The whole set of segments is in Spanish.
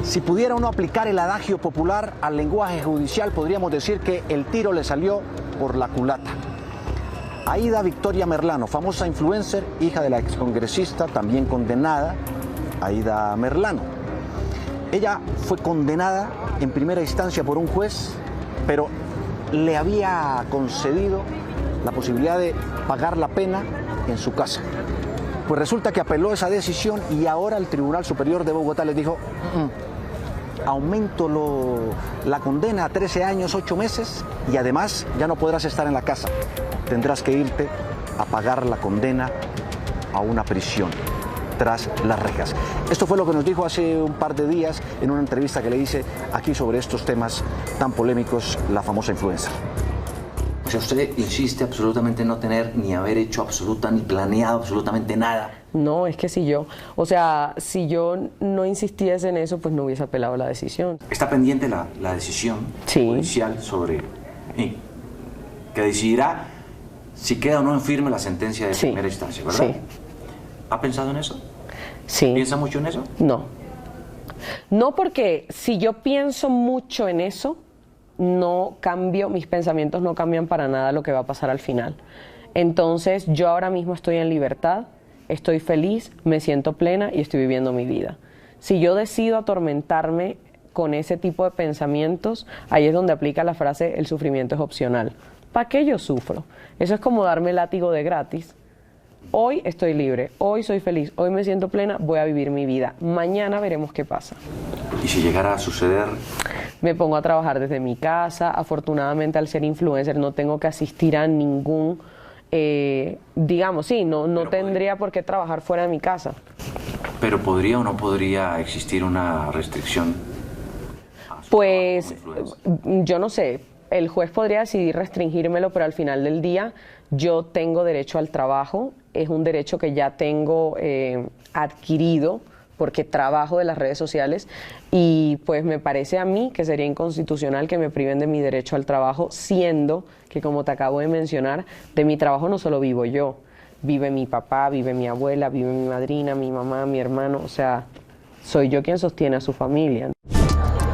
Si pudiera uno aplicar el adagio popular al lenguaje judicial, podríamos decir que el tiro le salió por la culata. Aida Victoria Merlano, famosa influencer, hija de la excongresista, también condenada, Aida Merlano. Ella fue condenada en primera instancia por un juez, pero le había concedido la posibilidad de pagar la pena en su casa. Pues resulta que apeló esa decisión y ahora el Tribunal Superior de Bogotá les dijo: aumento la condena a 13 años, 8 meses y además ya no podrás estar en la casa. Tendrás que irte a pagar la condena a una prisión tras las rejas. Esto fue lo que nos dijo hace un par de días en una entrevista que le hice aquí sobre estos temas tan polémicos la famosa influencer. O sea, usted insiste absolutamente en no tener ni haber hecho ni planeado absolutamente nada. No, es que si yo no insistiese en eso, pues no hubiese apelado la decisión. Está pendiente la decisión judicial sobre que decidirá si queda o no en firme la sentencia de primera instancia, ¿verdad? Sí. ¿Ha pensado en eso? Sí. ¿Piensa mucho en eso? No. No, porque si yo pienso mucho en eso, no cambio, mis pensamientos no cambian para nada lo que va a pasar al final. Entonces, yo ahora mismo estoy en libertad, estoy feliz, me siento plena y estoy viviendo mi vida. Si yo decido atormentarme con ese tipo de pensamientos, ahí es donde aplica la frase: el sufrimiento es opcional. ¿Para qué yo sufro? Eso es como darme látigo de gratis. Hoy estoy libre, hoy soy feliz, hoy me siento plena, voy a vivir mi vida. Mañana veremos qué pasa. ¿Y si llegara a suceder? Me pongo a trabajar desde mi casa. Afortunadamente, al ser influencer no tengo que asistir a ningún, no tendría por qué trabajar fuera de mi casa. ¿Pero podría o no podría existir una restricción? Pues yo no sé, el juez podría decidir restringírmelo, pero al final del día yo tengo derecho al trabajo, es un derecho que ya tengo adquirido porque trabajo de las redes sociales, y pues me parece a mí que sería inconstitucional que me priven de mi derecho al trabajo, siendo que, como te acabo de mencionar, de mi trabajo no solo vivo yo, vive mi papá, vive mi abuela, vive mi madrina, mi mamá, mi hermano, o sea, soy yo quien sostiene a su familia.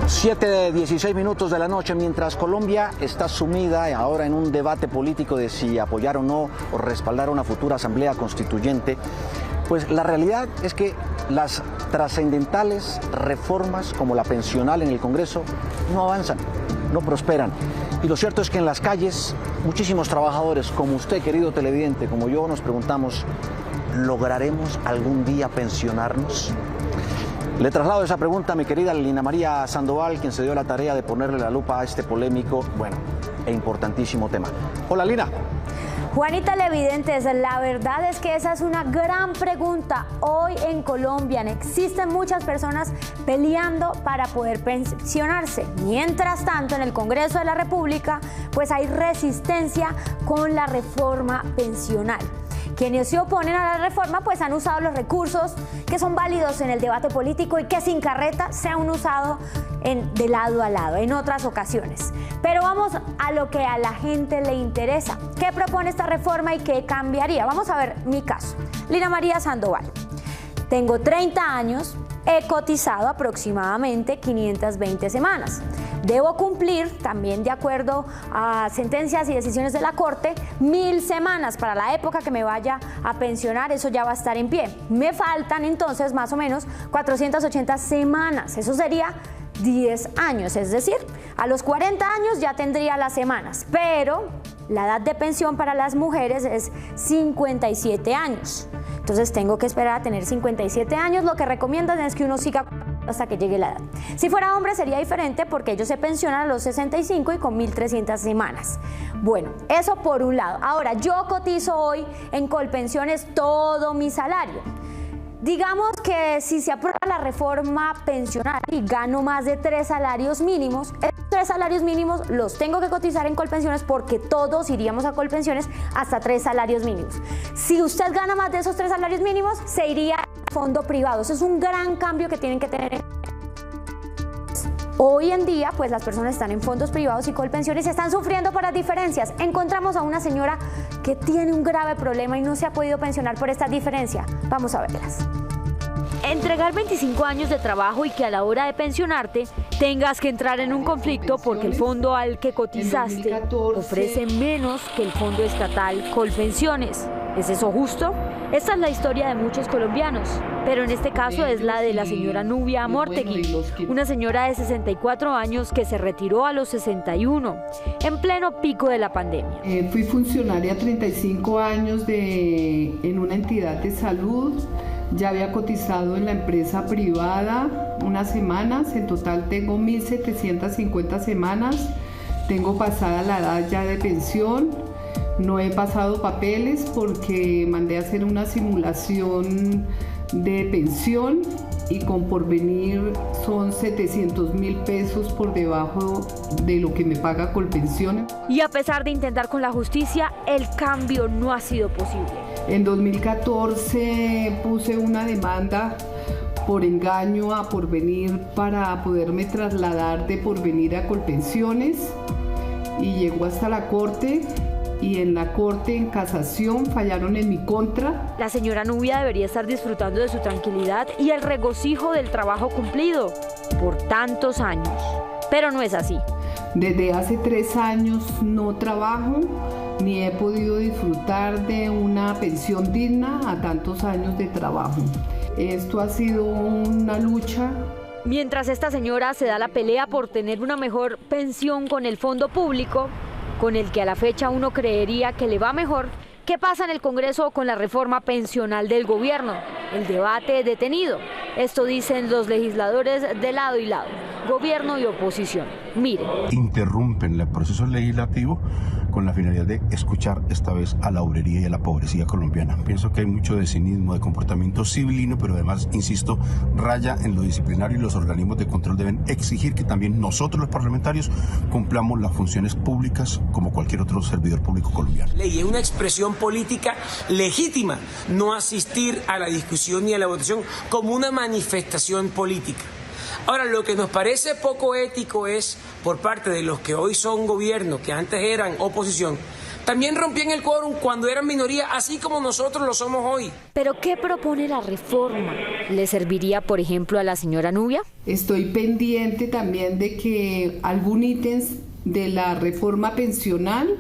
7:16 de la noche, mientras Colombia está sumida ahora en un debate político de si apoyar o no o respaldar una futura asamblea constituyente, pues la realidad es que las trascendentales reformas como la pensional en el Congreso no avanzan, no prosperan. Y lo cierto es que en las calles muchísimos trabajadores como usted, querido televidente, como yo, nos preguntamos: ¿lograremos algún día pensionarnos? Le traslado esa pregunta a mi querida Lina María Sandoval, quien se dio la tarea de ponerle la lupa a este polémico, e importantísimo tema. Hola, Lina. Juanita, televidentes, la verdad es que esa es una gran pregunta. Hoy en Colombia existen muchas personas peleando para poder pensionarse. Mientras tanto, en el Congreso de la República, pues hay resistencia con la reforma pensional. Quienes se oponen a la reforma pues han usado los recursos que son válidos en el debate político y que sin carreta se han usado de lado a lado en otras ocasiones. Pero vamos a lo que a la gente le interesa. ¿Qué propone esta reforma y qué cambiaría? Vamos a ver mi caso. Lina María Sandoval. Tengo 30 años, he cotizado aproximadamente 520 semanas. Debo cumplir, también de acuerdo a sentencias y decisiones de la Corte, 1000 semanas. Para la época que me vaya a pensionar, eso ya va a estar en pie. Me faltan entonces más o menos 480 semanas. Eso sería 10 años, es decir, a los 40 años ya tendría las semanas, pero la edad de pensión para las mujeres es 57 años. Entonces tengo que esperar a tener 57 años. Lo que recomiendan es que uno siga hasta que llegue la edad. Si fuera hombre sería diferente porque ellos se pensionan a los 65 y con 1300 semanas. Bueno, eso por un lado. Ahora, yo cotizo hoy en Colpensiones todo mi salario. Digamos que si se aprueba la reforma pensional y gano más de 3 salarios mínimos, esos 3 salarios mínimos los tengo que cotizar en Colpensiones porque todos iríamos a Colpensiones hasta 3 salarios mínimos. Si usted gana más de esos 3 salarios mínimos, se iría a fondo privado. Eso es un gran cambio que tienen que tener. Hoy en día, pues las personas están en fondos privados y Colpensiones y están sufriendo por las diferencias. Encontramos a una señora que tiene un grave problema y no se ha podido pensionar por esta diferencia. Vamos a verlas. Entregar 25 años de trabajo y que a la hora de pensionarte tengas que entrar en un conflicto porque el fondo al que cotizaste ofrece menos que el fondo estatal Colpensiones. ¿Es eso justo? Esta es la historia de muchos colombianos, pero en este caso es la de la señora Nubia Amortegui, una señora de 64 años que se retiró a los 61, en pleno pico de la pandemia. Fui funcionaria 35 años en una entidad de salud. Ya había cotizado en la empresa privada unas semanas, en total tengo 1.750 semanas, tengo pasada la edad ya de pensión, no he pasado papeles porque mandé a hacer una simulación de pensión y con porvenir son 700.000 pesos por debajo de lo que me paga Colpensiones. Y a pesar de intentar con la justicia, el cambio no ha sido posible. En 2014 puse una demanda por engaño a Porvenir para poderme trasladar de Porvenir a Colpensiones y llegó hasta la corte. Y en la corte, en casación, fallaron en mi contra. La señora Nubia debería estar disfrutando de su tranquilidad y el regocijo del trabajo cumplido por tantos años. Pero no es así. Desde hace 3 años no trabajo, ni he podido disfrutar de una pensión digna a tantos años de trabajo. Esto ha sido una lucha. Mientras esta señora se da la pelea por tener una mejor pensión con el fondo público, con el que a la fecha uno creería que le va mejor, ¿qué pasa en el Congreso con la reforma pensional del gobierno? El debate detenido. Esto dicen los legisladores de lado y lado, gobierno y oposición. Miren. Interrumpen el proceso legislativo con la finalidad de escuchar esta vez a la obrería y a la pobrecía colombiana. Pienso que hay mucho de cinismo, de comportamiento civilino, pero además, insisto, raya en lo disciplinario y los organismos de control deben exigir que también nosotros los parlamentarios cumplamos las funciones públicas como cualquier otro servidor público colombiano. Y es una expresión política legítima no asistir a la discusión ni a la votación como una manifestación política. Ahora, lo que nos parece poco ético es, por parte de los que hoy son gobierno, que antes eran oposición, también rompían el quórum cuando eran minoría, así como nosotros lo somos hoy. ¿Pero qué propone la reforma? ¿Le serviría, por ejemplo, a la señora Nubia? Estoy pendiente también de que algún ítem de la reforma pensional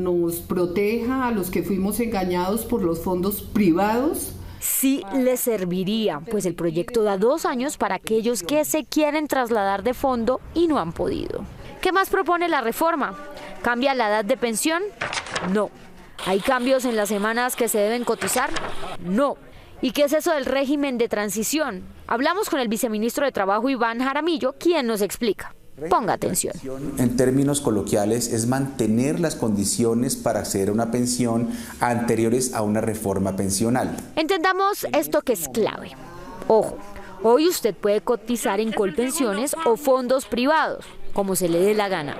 nos proteja a los que fuimos engañados por los fondos privados. Sí le serviría, pues el proyecto da 2 años para aquellos que se quieren trasladar de fondo y no han podido. ¿Qué más propone la reforma? ¿Cambia la edad de pensión? No. ¿Hay cambios en las semanas que se deben cotizar? No. ¿Y qué es eso del régimen de transición? Hablamos con el viceministro de Trabajo, Iván Jaramillo, quien nos explica. Ponga atención. En términos coloquiales, es mantener las condiciones para acceder a una pensión anteriores a una reforma pensional. Entendamos esto que es clave. Ojo, hoy usted puede cotizar en Colpensiones o fondos privados, como se le dé la gana.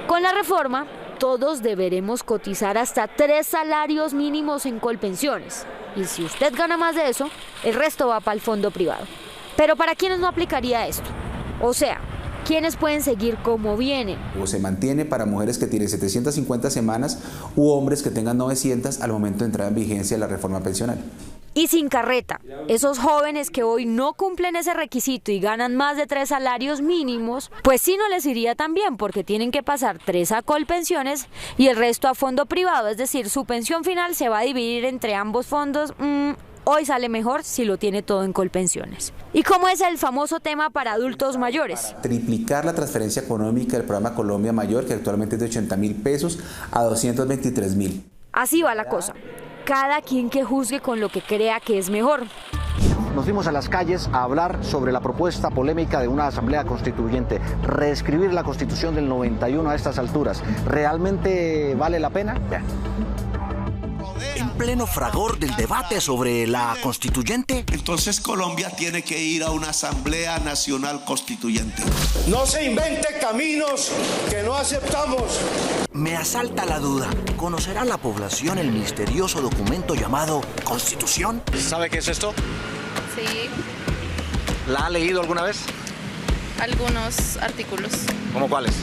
Con la reforma, todos deberemos cotizar hasta 3 salarios mínimos en Colpensiones. Y si usted gana más de eso, el resto va para el fondo privado. Pero ¿para quiénes no aplicaría esto? O sea, ¿quiénes pueden seguir como vienen? O se mantiene para mujeres que tienen 750 semanas u hombres que tengan 900 al momento de entrar en vigencia de la reforma pensional. Y sin carreta, esos jóvenes que hoy no cumplen ese requisito y ganan más de 3 salarios mínimos, pues sí no les iría tan bien porque tienen que pasar 3 a Colpensiones y el resto a fondo privado, es decir, su pensión final se va a dividir entre ambos fondos. Hoy sale mejor si lo tiene todo en Colpensiones. ¿Y cómo es el famoso tema para adultos mayores? Triplicar la transferencia económica del programa Colombia Mayor, que actualmente es de 80.000 pesos, a 223.000. Así va la cosa. Cada quien que juzgue con lo que crea que es mejor. Nos fuimos a las calles a hablar sobre la propuesta polémica de una asamblea constituyente. Reescribir la Constitución del 91 a estas alturas, ¿realmente vale la pena? Vean. En pleno fragor del debate sobre la constituyente. Entonces Colombia tiene que ir a una Asamblea Nacional Constituyente. No se invente caminos que no aceptamos. Me asalta la duda. ¿Conocerá la población el misterioso documento llamado Constitución? ¿Sabe qué es esto? Sí. ¿La ha leído alguna vez? Algunos artículos. ¿Cómo cuáles?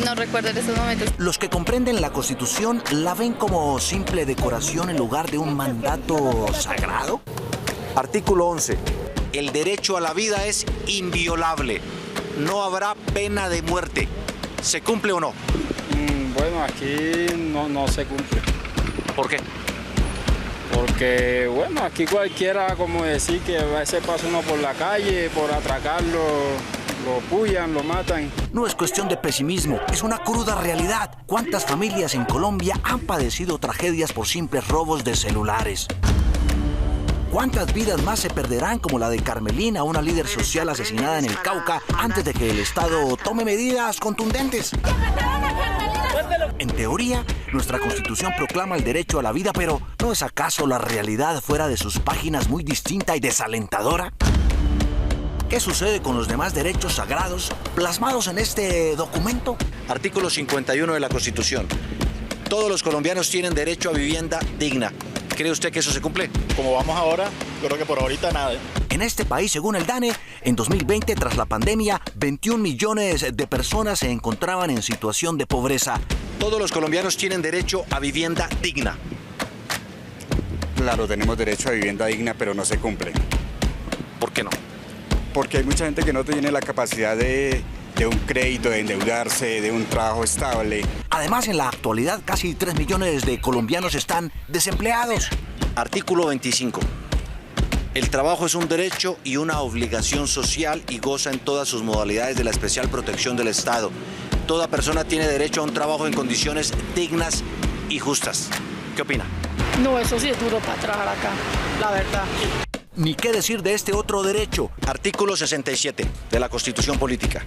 no recuerdo en estos momentos. Los que comprenden la Constitución la ven como simple decoración en lugar de un mandato sagrado. Artículo 11. El derecho a la vida es inviolable. No habrá pena de muerte. ¿Se cumple o no? Bueno, aquí no se cumple. ¿Por qué? Porque, bueno, aquí cualquiera, como decir, que a veces pasa uno por la calle, por atracarlo, lo pullan, lo matan. No es cuestión de pesimismo, es una cruda realidad. ¿Cuántas familias en Colombia han padecido tragedias por simples robos de celulares? ¿Cuántas vidas más se perderán como la de Carmelina, una líder social asesinada en el Cauca, antes de que el Estado tome medidas contundentes? En teoría, nuestra Constitución proclama el derecho a la vida, pero ¿no es acaso la realidad fuera de sus páginas muy distinta y desalentadora? ¿Qué sucede con los demás derechos sagrados plasmados en este documento? Artículo 51 de la Constitución. Todos los colombianos tienen derecho a vivienda digna. ¿Cree usted que eso se cumple? Como vamos ahora, yo creo que por ahorita nada. En este país, según el DANE, en 2020, tras la pandemia, 21 millones de personas se encontraban en situación de pobreza. Todos los colombianos tienen derecho a vivienda digna. Claro, tenemos derecho a vivienda digna, pero no se cumple. ¿Por qué no? Porque hay mucha gente que no tiene la capacidad de un crédito, de endeudarse, de un trabajo estable. Además, en la actualidad, casi 3 millones de colombianos están desempleados. Artículo 25. El trabajo es un derecho y una obligación social y goza en todas sus modalidades de la especial protección del Estado. Toda persona tiene derecho a un trabajo en condiciones dignas y justas. ¿Qué opina? No, eso sí es duro para trabajar acá, la verdad. Ni qué decir de este otro derecho. Artículo 67 de la Constitución Política.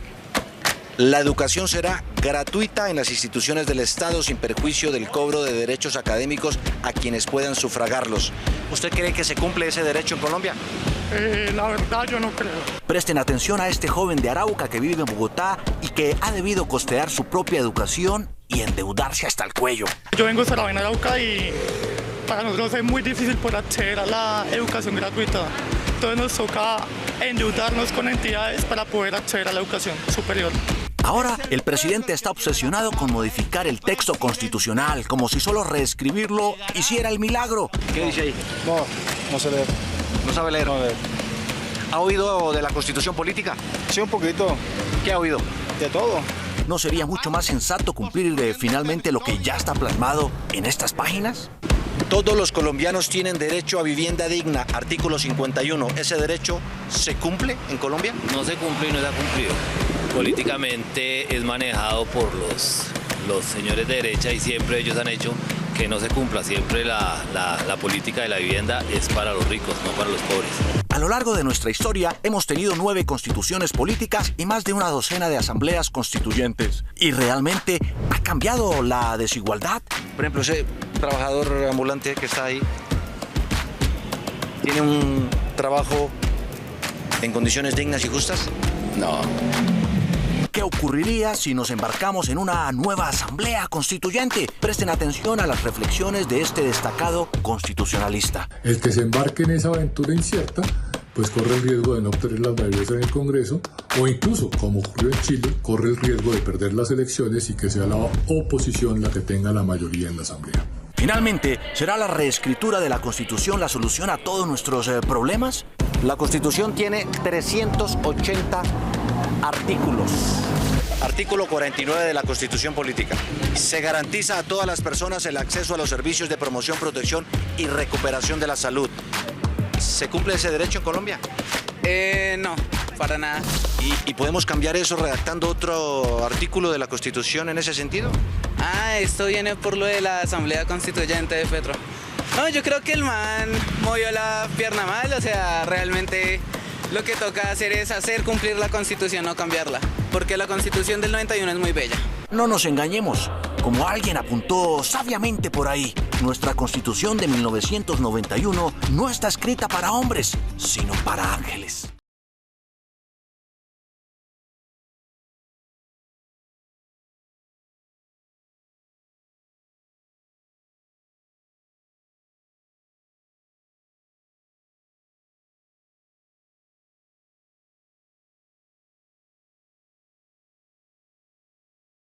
La educación será gratuita en las instituciones del Estado sin perjuicio del cobro de derechos académicos a quienes puedan sufragarlos. ¿Usted cree que se cumple ese derecho en Colombia? La verdad yo no creo. Presten atención a este joven de Arauca que vive en Bogotá y que ha debido costear su propia educación y endeudarse hasta el cuello. Yo vengo de Saravena, Arauca, y para nosotros es muy difícil poder acceder a la educación gratuita. Entonces nos toca endeudarnos con entidades para poder acceder a la educación superior. Ahora, el presidente está obsesionado con modificar el texto constitucional, como si solo reescribirlo hiciera el milagro. ¿Qué dice ahí? No sé leer. ¿No sabe leer? No leer. ¿Ha oído de la Constitución Política? Sí, un poquito. ¿Qué ha oído? De todo. ¿No sería mucho más sensato cumplir finalmente lo que ya está plasmado en estas páginas? Todos los colombianos tienen derecho a vivienda digna, artículo 51. ¿Ese derecho se cumple en Colombia? No se cumple y no se ha cumplido. Políticamente es manejado por los señores de derecha y siempre ellos han hecho que no se cumpla. Siempre la política de la vivienda es para los ricos, no para los pobres. A lo largo de nuestra historia hemos tenido 9 constituciones políticas y más de una docena de asambleas constituyentes. ¿Y realmente ha cambiado la desigualdad? Por ejemplo, ese trabajador ambulante que está ahí, ¿tiene un trabajo en condiciones dignas y justas? No. ¿Qué ocurriría si nos embarcamos en una nueva asamblea constituyente? Presten atención a las reflexiones de este destacado constitucionalista. El que se embarque en esa aventura incierta, pues corre el riesgo de no obtener las mayorías en el Congreso, o incluso, como ocurrió en Chile, corre el riesgo de perder las elecciones y que sea la oposición la que tenga la mayoría en la asamblea. Finalmente, ¿será la reescritura de la Constitución la solución a todos nuestros problemas? La Constitución tiene 380 artículos. Artículo 49 de la Constitución Política. Se garantiza a todas las personas el acceso a los servicios de promoción, protección y recuperación de la salud. ¿Se cumple ese derecho en Colombia? No, para nada. ¿Y podemos cambiar eso redactando otro artículo de la Constitución en ese sentido? Esto viene por lo de la Asamblea Constituyente de Petro. No, yo creo que el man movió la pierna mal, o sea, realmente lo que toca hacer es hacer cumplir la Constitución, no cambiarla, porque la Constitución del 91 es muy bella. No nos engañemos, como alguien apuntó sabiamente por ahí, nuestra Constitución de 1991 no está escrita para hombres, sino para ángeles.